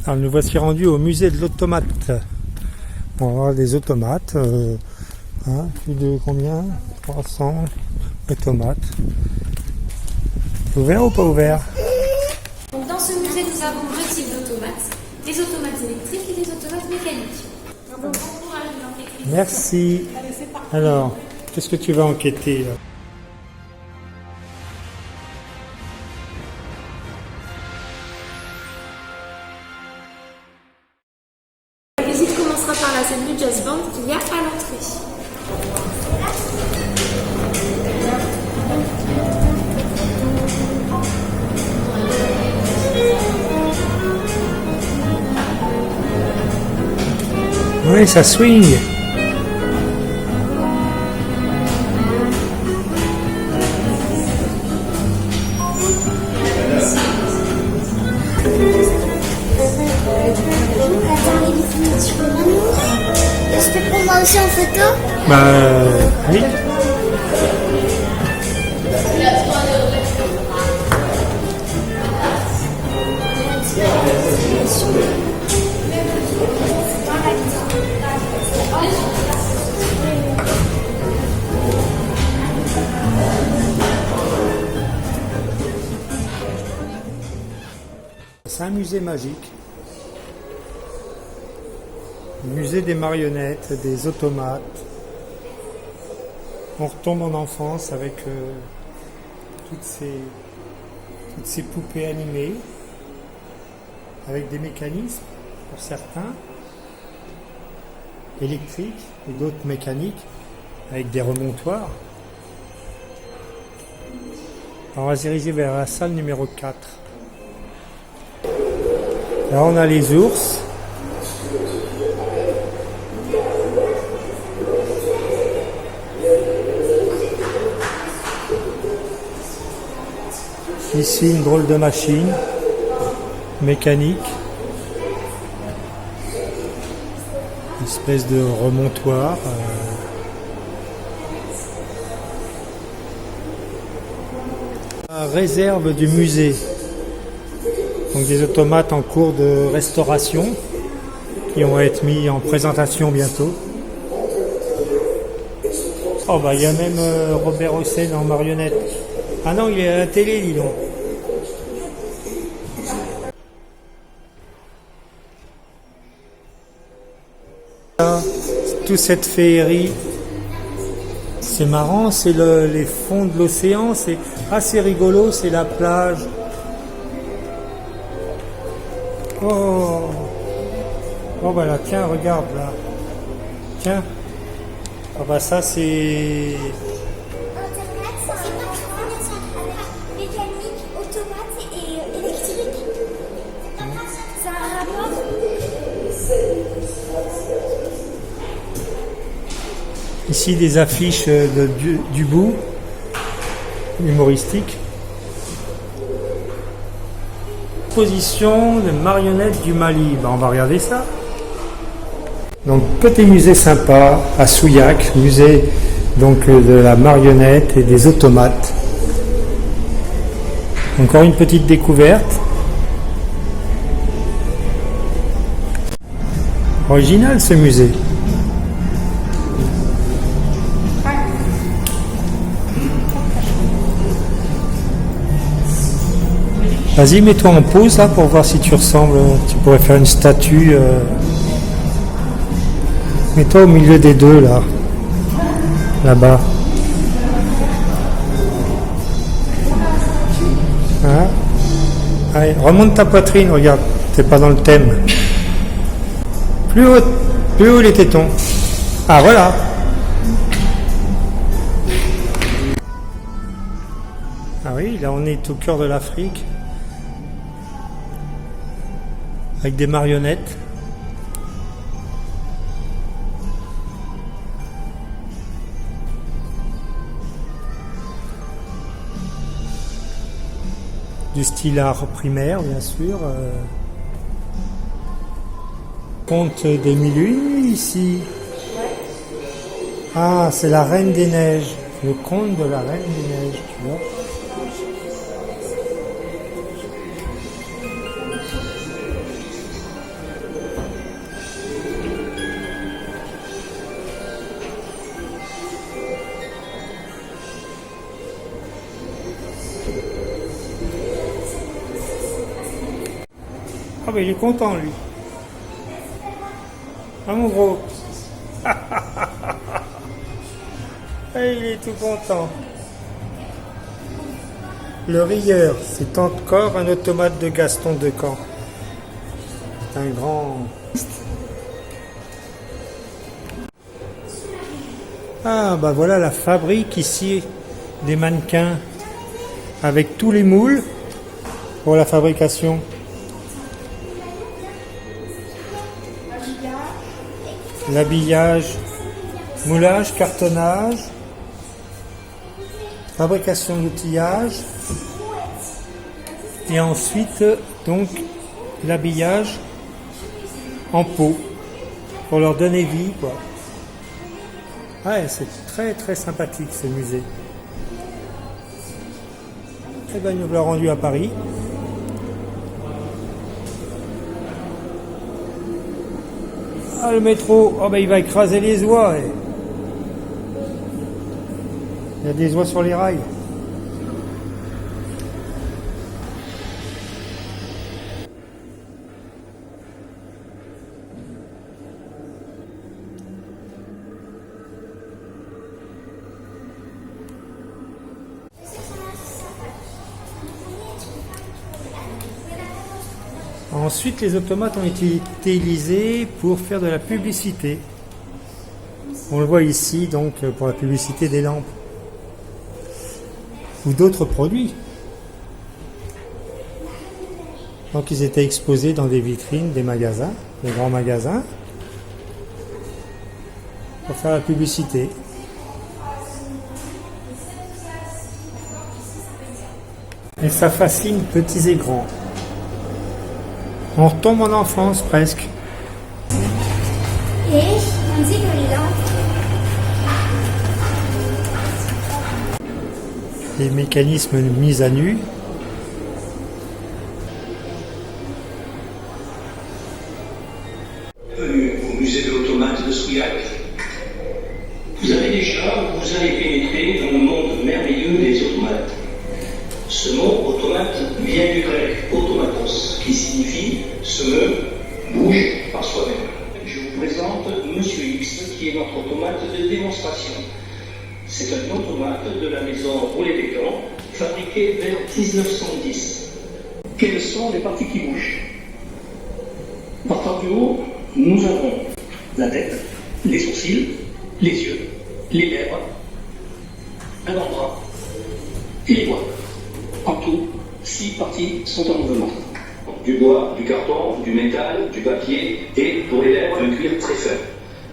Alors nous voici rendus au musée de l'automate. On va voir des automates. Plus de combien 300 automates. Ouvert ou pas ouvert? Donc dans ce musée, nous avons deux types d'automates. Des automates électriques et des automates mécaniques. Donc on encourage l'enquête. Merci. Alors, qu'est-ce que tu vas enquêter là? La visite commencera par la scène du jazz band qu'il y a à l'entrée. Oui, ça swing. Est-ce que pour moi aussi en photo? Oui. C'est un musée magique. Le musée des marionnettes, des automates. On retombe en enfance avec toutes ces poupées animées, avec des mécanismes pour certains, électriques et d'autres mécaniques, avec des remontoirs. Alors on va se diriger vers la salle numéro 4. Là on a les ours. Ici une drôle de machine mécanique. Une espèce de remontoir. La réserve du musée. Donc des automates en cours de restauration qui vont être mis en présentation bientôt. Oh bah il y a même Robert Hossein en marionnette. Ah non, il est à la télé, dis donc. Là, toute cette féerie, c'est marrant, c'est les fonds de l'océan, c'est assez rigolo, c'est la plage. Oh, voilà, tiens, regarde là. Tiens. Ah bah ça c'est... Mécanique, automate et électrique. Ça a un rapport? Ici des affiches du bout, humoristiques. Exposition de marionnettes du Mali. On va regarder ça. Donc petit musée sympa à Souillac, musée donc de la marionnette et des automates. Encore une petite découverte. Original ce musée. Vas-y, mets-toi en pause là pour voir si tu ressembles. Tu pourrais faire une statue. Mets-toi au milieu des deux là. Là-bas. Hein? Allez, remonte ta poitrine, regarde. T'es pas dans le thème. Plus haut les tétons. Ah voilà. Ah oui, là on est au cœur de l'Afrique. Avec des marionnettes. Du style art primaire, bien sûr. Conte des mille et une nuits ici. Ah, c'est la Reine des Neiges. Le conte de la Reine des Neiges, tu vois. Ah ben il est content lui. Ah mon gros. Il est tout content. Le rieur, c'est encore un automate de Gaston Decamps. C'est un grand... Ah bah voilà la fabrique ici des mannequins avec tous les moules pour la fabrication. L'habillage, moulage, cartonnage, fabrication d'outillage et ensuite donc l'habillage en peau pour leur donner vie quoi. Ouais, c'est très très sympathique ce musée. Et ben, il nous l'a rendu à Paris. Ah, le métro, oh, ben, il va écraser les oies. Il y a des oies sur les rails. Ensuite, les automates ont été utilisés pour faire de la publicité. On le voit ici, donc, pour la publicité des lampes. Ou d'autres produits. Donc, ils étaient exposés dans des vitrines, des magasins, des grands magasins, pour faire la publicité. Et ça fascine petits et grands. On retombe en enfance presque. Et on dit que les lampes. Les mécanismes mis à nu. Bienvenue au musée de l'automate de Souillac. Vous avez pénétré dans le monde merveilleux des automates. Ce mot automate vient du grec automatos, qui signifie semeux, bouge par soi-même. Je vous présente Monsieur X, qui est notre automate de démonstration. C'est un automate de la maison Roulet-Descamps, fabriqué vers 1910. Quelles sont les parties qui bougent? Partant du haut, nous avons la tête, les sourcils, les yeux, les lèvres, un avant-bras et les doigts. En tout, 6 parties sont en mouvement. Du bois, du carton, du métal, du papier et, pour les lèvres, un cuir très fin.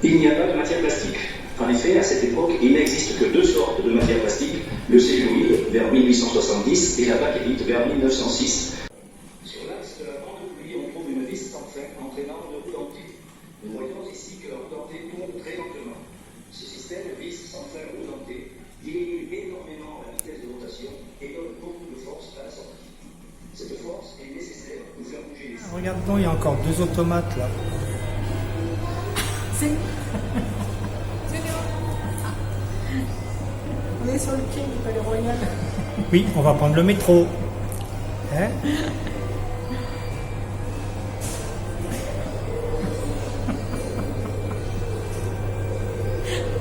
Il n'y a pas de matière plastique. En effet, à cette époque, il n'existe que 2 sortes de matière plastique, le cellulose vers 1870 et la bakélite vers 1906. Sur l'axe de la grande poulie, on trouve une vis sans fin entraînant une roue dentée. Nous voyons ici que la roue dentée tourne très lentement. Ce système vis sans fin roue dentée diminue énormément la vitesse de rotation et donne beaucoup de force à la sortie. Cette force est nécessaire pour faire bouger les... Regardons, il y a encore 2 automates là. On est sur le quai du Palais Royal. Oui, on va prendre le métro. Hein?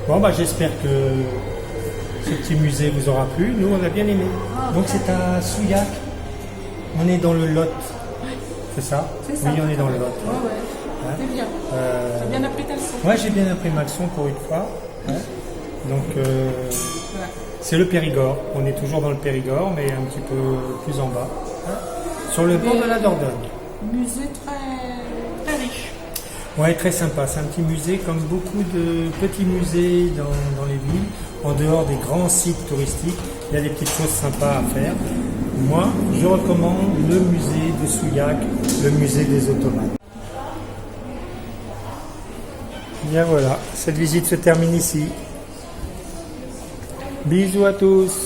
Bon, bah j'espère que ce petit musée vous aura plu. Nous, on a bien aimé. Donc c'est à Souillac. On est dans le Lot. C'est ça? C'est ça. Oui, on est dans le Lot. Ouais. Hein? C'est bien. T'as bien appris ta leçon. Ouais, j'ai bien appris ma leçon pour une fois. Hein? Donc, Ouais. c'est le Périgord. On est toujours dans le Périgord, mais un petit peu plus en bas. Hein? Sur le bord de la Dordogne. Musée très riche. Ouais, très sympa. C'est un petit musée comme beaucoup de petits musées dans les villes. En dehors des grands sites touristiques, il y a des petites choses sympas à faire. Moi, je recommande le musée de Souillac, le musée des automates. Bien voilà, cette visite se termine ici. Bisous à tous.